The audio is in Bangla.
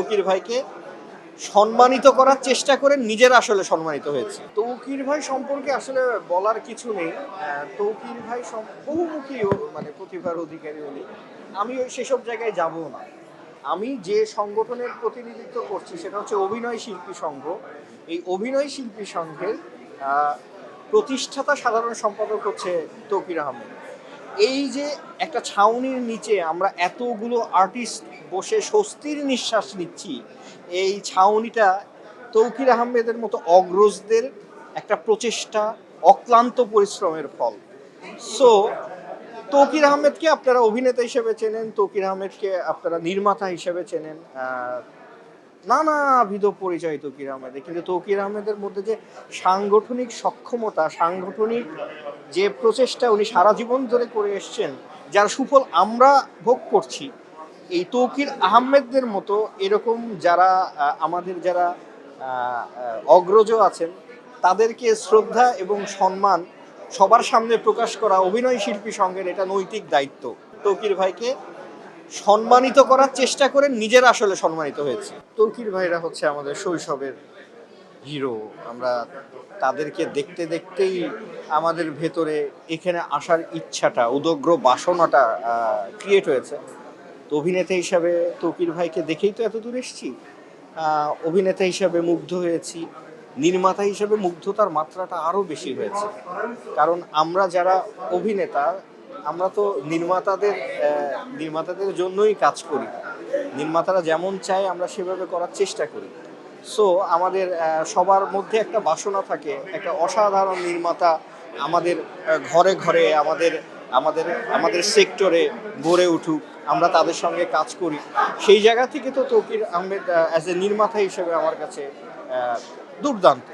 তৌকির ভাইকে সম্মানিত করার চেষ্টা করে নিজের আসলে সম্মানিত হয়েছে। তৌকির ভাই সম্পর্কে আসলে বলার কিছু নেই। তৌকির ভাই বহুমুখী মানে প্রতিভার অধিকারী উনি। আমি সেসব জায়গায় যাবো না। আমি যে সংগঠনের প্রতিনিধিত্ব করছি সেটা হচ্ছে অভিনয় শিল্পী সংঘ। এই অভিনয় শিল্পী সংঘের প্রতিষ্ঠাতা সাধারণ সম্পাদক হচ্ছে তৌকির আহমেদ। এই যে একটা ছাউনির নিচে আমরা এতগুলো আর্টিস্ট বসে স্বস্তির নিঃশ্বাস নিচ্ছি, এই ছাউনিটা তৌকির আহমেদের মতো অগ্রজদের একটা প্রচেষ্টা, অক্লান্ত পরিশ্রমের ফল। সো তৌকির আহমেদকে আপনারা অভিনেতা হিসেবে চেনেন, তৌকির আহমেদকে আপনারা নির্মাতা হিসেবে চেনেন, নানাবিধ পরিচয় তৌকির আহমেদের, কিন্তু তৌকির আহমেদের মধ্যে যে সাংগঠনিক সক্ষমতা, সাংগঠনিক যে প্রচেষ্টা উনি সারা জীবন ধরে করে এসছেন, যার সুফল আমরা ভোগ করছি, এই তৌকির আহমেদদের মতো এরকম যারা আমাদের যারা অগ্রজ আছেন তাদেরকে শ্রদ্ধা এবং সম্মান সবার সামনে প্রকাশ করা অভিনয় শিল্পী সংঘের এটা নৈতিক দায়িত্ব। তৌকির ভাইকে সম্মানিত করার চেষ্টা করে নিজের আসলে সম্মানিত হয়েছে। তৌকির ভাইরা হচ্ছে আমাদের শৈশবের হিরো। আমরা তাদেরকে দেখতে দেখতেই আমাদের ভেতরে এখানে আসার ইচ্ছাটা, উদগ্র বাসনাটা ক্রিয়েট হয়েছে। তো অভিনেতা হিসাবে তৌকির ভাইকে দেখেই তো এত দূর এসেছি। অভিনেতা হিসাবে মুগ্ধ হয়েছি, নির্মাতা হিসাবে মুগ্ধতার মাত্রাটা আরও বেশি হয়েছে। কারণ আমরা যারা অভিনেতা, আমরা তো নির্মাতাদের জন্যই কাজ করি। নির্মাতারা যেমন চায় আমরা সেভাবে করার চেষ্টা করি। সো আমাদের সবার মধ্যে একটা বাসনা থাকে, একটা অসাধারণ নির্মাতা আমাদের ঘরে ঘরে, আমাদের আমাদের আমাদের সেক্টরে গড়ে উঠুক, আমরা তাদের সঙ্গে কাজ করি। সেই জায়গা থেকে তো তৌকির আহমেদ অ্যাজ এ নির্মাতা হিসেবে আমার কাছে দুর্দান্ত।